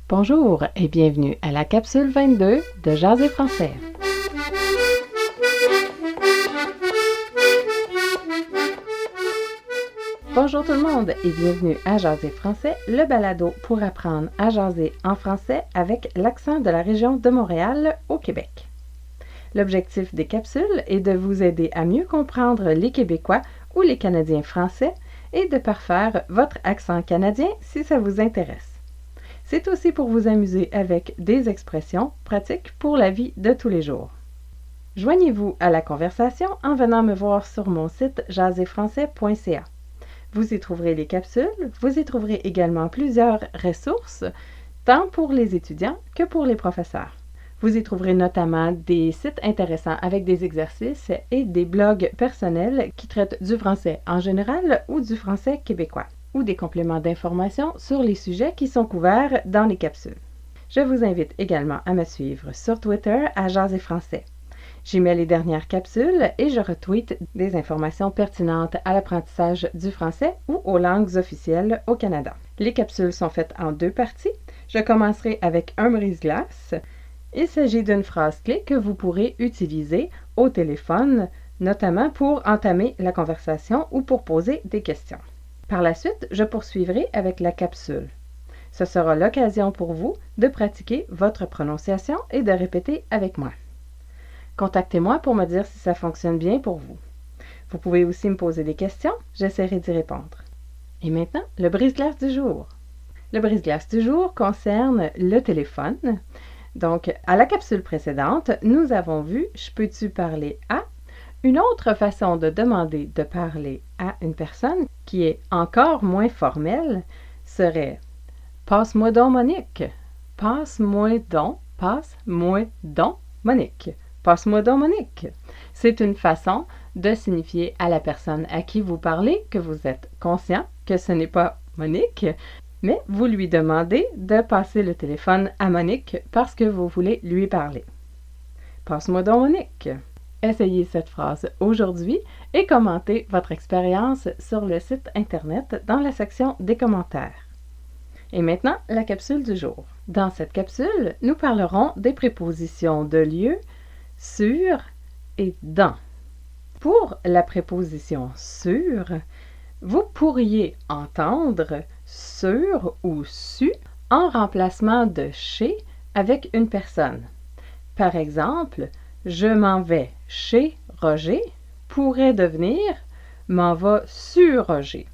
Bonjour et bienvenue à la capsule 22 de Jaser français. Bonjour tout le monde et bienvenue à Jaser français, le balado pour apprendre à jaser en français avec l'accent de la région de Montréal au Québec. L'objectif des capsules est de vous aider à mieux comprendre les Québécois ou les Canadiens français et de parfaire votre accent canadien si ça vous intéresse. C'est aussi pour vous amuser avec des expressions pratiques pour la vie de tous les jours. Joignez-vous à la conversation en venant me voir sur mon site jaserfrançais.ca. Vous y trouverez les capsules, vous y trouverez également plusieurs ressources, tant pour les étudiants que pour les professeurs. Vous y trouverez notamment des sites intéressants avec des exercices et des blogs personnels qui traitent du français en général ou du français québécois, ou des compléments d'informations sur les sujets qui sont couverts dans les capsules. Je vous invite également à me suivre sur Twitter à Jaser français. J'y mets les dernières capsules et je retweete des informations pertinentes à l'apprentissage du français ou aux langues officielles au Canada. Les capsules sont faites en deux parties. Je commencerai avec un brise-glace. Il s'agit d'une phrase clé que vous pourrez utiliser au téléphone, notamment pour entamer la conversation ou pour poser des questions. Par la suite, je poursuivrai avec la capsule. Ce sera l'occasion pour vous de pratiquer votre prononciation et de répéter avec moi. Contactez-moi pour me dire si ça fonctionne bien pour vous. Vous pouvez aussi me poser des questions, j'essaierai d'y répondre. Et maintenant, le brise-glace du jour. Le brise-glace du jour concerne le téléphone. Donc, à la capsule précédente, nous avons vu « Je peux-tu parler à ?» Une autre façon de demander de parler à une personne qui est encore moins formelle serait « Passe-moi donc Monique ». Passe-moi donc Monique. Passe-moi donc Monique. C'est une façon de signifier à la personne à qui vous parlez que vous êtes conscient que ce n'est pas Monique, mais vous lui demandez de passer le téléphone à Monique parce que vous voulez lui parler. Passe-moi donc Monique. Essayez cette phrase aujourd'hui et commentez votre expérience sur le site Internet dans la section des commentaires. Et maintenant, la capsule du jour. Dans cette capsule, nous parlerons des prépositions de lieu, sur et dans. Pour la préposition sur, vous pourriez entendre sur ou su en remplacement de chez avec une personne. Par exemple, je m'en vais chez Roger pourrait devenir m'en va sur Roger.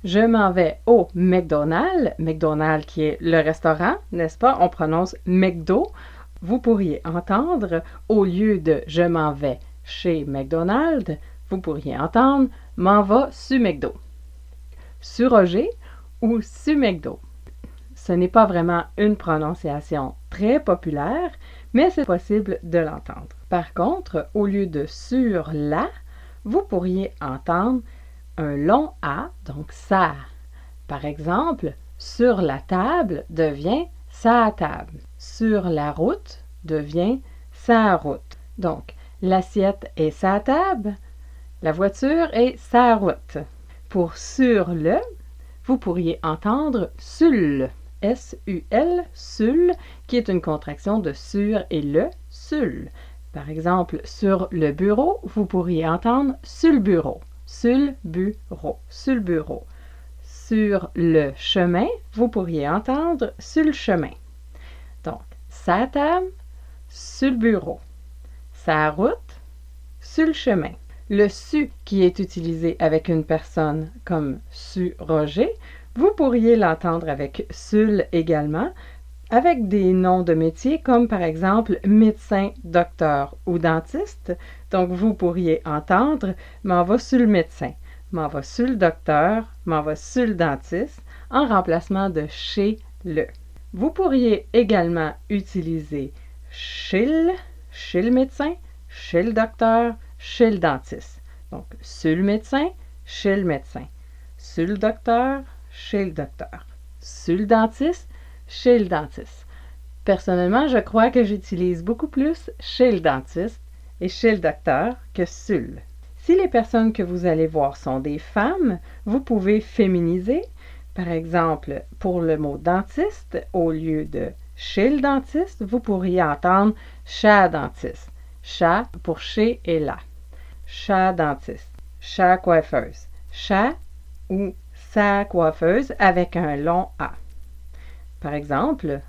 Je m'en vais au McDonald's, McDonald's qui est le restaurant, n'est-ce pas? On prononce McDo. Vous pourriez entendre, au lieu de je m'en vais chez McDonald's, vous pourriez entendre m'en va sur McDo. Sur Roger ou sur McDo. Ce n'est pas vraiment une prononciation très populaire, mais c'est possible de l'entendre. Par contre, au lieu de sur la, vous pourriez entendre un long A, donc ça. Par exemple, sur la table devient sa table. Sur la route devient sa route. Donc, l'assiette est sa table, la voiture est sa route. Pour sur le, vous pourriez entendre sul. S-U-L, sul, qui est une contraction de sur et le, sul. Par exemple, sur le bureau, vous pourriez entendre sur le bureau, sur bureau, sur le bureau. Sur le chemin, vous pourriez entendre sur le chemin. Donc, sa table, sur le bureau. Sa route, sur le chemin. Le su qui est utilisé avec une personne comme su Roger, vous pourriez l'entendre avec sul également, avec des noms de métiers comme par exemple médecin, docteur ou dentiste. Donc vous pourriez entendre m'en va sur le médecin, m'en va sur le docteur, m'en va sur le dentiste en remplacement de chez le. Vous pourriez également utiliser chez le médecin, chez le docteur, chez le dentiste. Donc sur le médecin, chez le médecin, sur le docteur, chez le docteur. Sur le dentiste, chez le dentiste. Personnellement, je crois que j'utilise beaucoup plus chez le dentiste et chez le docteur que sur. Si les personnes que vous allez voir sont des femmes, vous pouvez féminiser Par exemple, pour le mot dentiste, au lieu de chez le dentiste, vous pourriez entendre chat dentiste. Chat pour chez et là. Chat dentiste. Chat coiffeuse. Chat ou sa coiffeuse avec un long A. Par exemple,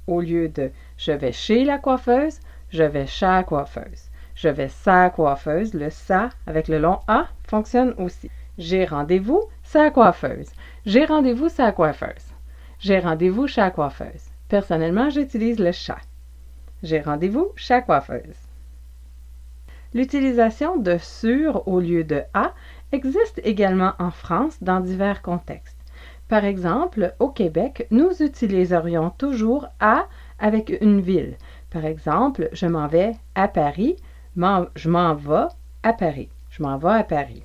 au lieu de je vais chez la coiffeuse, je vais chat coiffeuse. Je vais sa coiffeuse, le sa avec le long A fonctionne aussi. J'ai rendez-vous sa coiffeuse. J'ai rendez-vous sa coiffeuse. J'ai rendez-vous chat coiffeuse. Personnellement, j'utilise le chat. J'ai rendez-vous chat coiffeuse. L'utilisation de sur au lieu de à existe également en France dans divers contextes. Par exemple, au Québec, nous utiliserions toujours à avec une ville. Par exemple, je m'en vais à Paris, je m'en vais à Paris. Je m'en vais à Paris.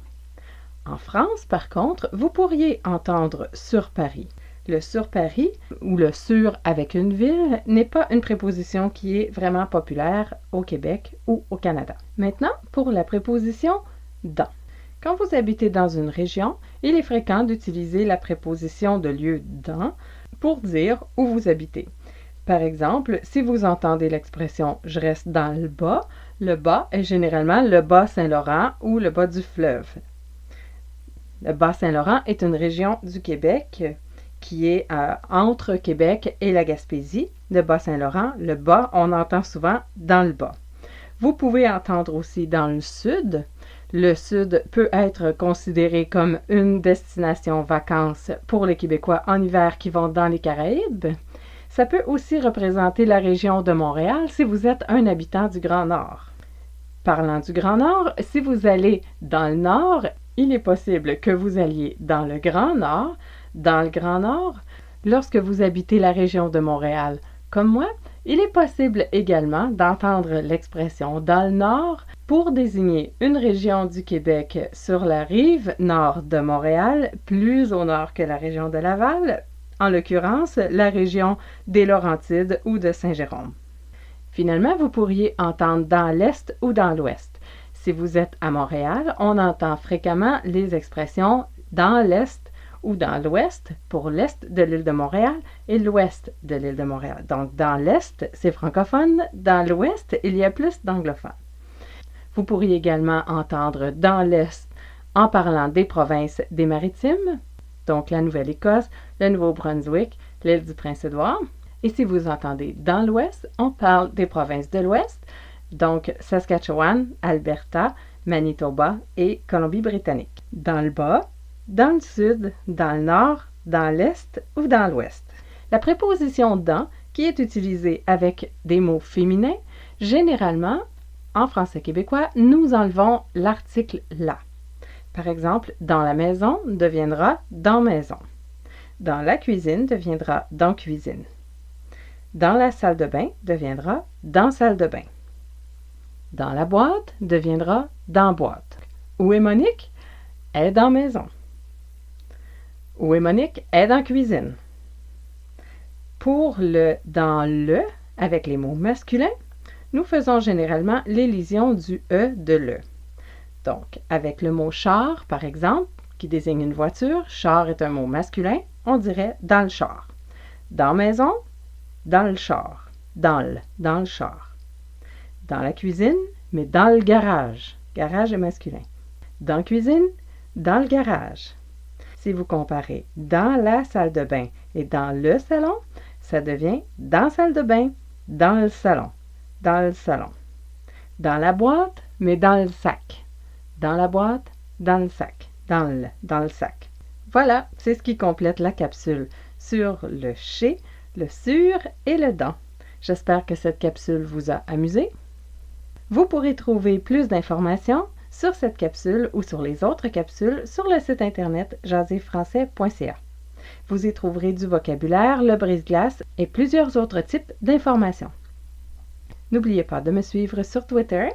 En France, par contre, vous pourriez entendre sur Paris. Le sur Paris ou le sur avec une ville n'est pas une préposition qui est vraiment populaire au Québec ou au Canada. Maintenant, pour la préposition dans. Quand vous habitez dans une région, il est fréquent d'utiliser la préposition de lieu dans pour dire où vous habitez. Par exemple, si vous entendez l'expression « je reste dans le bas est généralement le Bas-Saint-Laurent ou le bas du fleuve. Le Bas-Saint-Laurent est une région du Québec qui est entre Québec et la Gaspésie. Le Bas-Saint-Laurent, le bas, on entend souvent dans le bas. Vous pouvez entendre aussi dans le sud. Le sud peut être considéré comme une destination vacances pour les Québécois en hiver qui vont dans les Caraïbes. Ça peut aussi représenter la région de Montréal si vous êtes un habitant du Grand Nord. Parlant du Grand Nord, si vous allez dans le Nord, il est possible que vous alliez dans le Grand Nord. Dans le Grand Nord, lorsque vous habitez la région de Montréal, comme moi, il est possible également d'entendre l'expression « dans le Nord » pour désigner une région du Québec sur la rive nord de Montréal, plus au nord que la région de Laval, en l'occurrence la région des Laurentides ou de Saint-Jérôme. Finalement, vous pourriez entendre « dans l'Est » ou « dans l'Ouest ». Si vous êtes à Montréal, on entend fréquemment les expressions « dans l'Est » ou dans l'ouest pour l'est de l'île de Montréal et l'ouest de l'île de Montréal. Donc, dans l'est, c'est francophone. Dans l'ouest, il y a plus d'anglophones. Vous pourriez également entendre dans l'est en parlant des provinces des Maritimes, donc la Nouvelle-Écosse, le Nouveau-Brunswick, l'île du Prince-Édouard. Et si vous entendez dans l'ouest, on parle des provinces de l'ouest, donc Saskatchewan, Alberta, Manitoba et Colombie-Britannique. Dans le bas, dans le sud, dans le nord, dans l'est ou dans l'ouest. La préposition « dans » qui est utilisée avec des mots féminins, généralement, en français québécois, nous enlevons l'article « la ». Par exemple, « dans la maison » deviendra « dans maison ». Dans la cuisine deviendra « dans cuisine ». Dans la salle de bain deviendra « dans salle de bain ». Dans la boîte deviendra « dans boîte ». Où est Monique? Elle est dans maison. Où est Monique? Elle est dans cuisine. Pour le dans le, avec les mots masculins, nous faisons généralement l'élision du E de le. Donc, avec le mot char, par exemple, qui désigne une voiture, char est un mot masculin, on dirait dans le char. Dans maison, dans le char. Dans le char. Dans la cuisine, mais dans le garage. Garage est masculin. Dans cuisine, dans le garage. Si vous comparez dans la salle de bain et dans le salon, ça devient dans salle de bain, dans le salon, dans le salon. Dans la boîte, mais dans le sac. Dans la boîte, dans le sac, dans le sac. Voilà, c'est ce qui complète la capsule sur le chez, le sur et le dans. J'espère que cette capsule vous a amusé. Vous pourrez trouver plus d'informations sur cette capsule ou sur les autres capsules sur le site internet jaserfrançais.ca. Vous y trouverez du vocabulaire, le brise-glace et plusieurs autres types d'informations. N'oubliez pas de me suivre sur Twitter.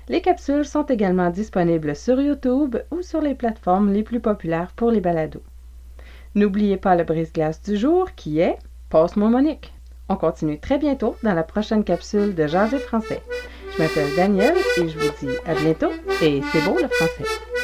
Les capsules sont également disponibles sur YouTube ou sur les plateformes les plus populaires pour les balados. N'oubliez pas le brise-glace du jour qui est « Passe-moi Monique ». On continue très bientôt dans la prochaine capsule de Jaser français. Je m'appelle Danielle et je vous dis à bientôt et c'est beau le français!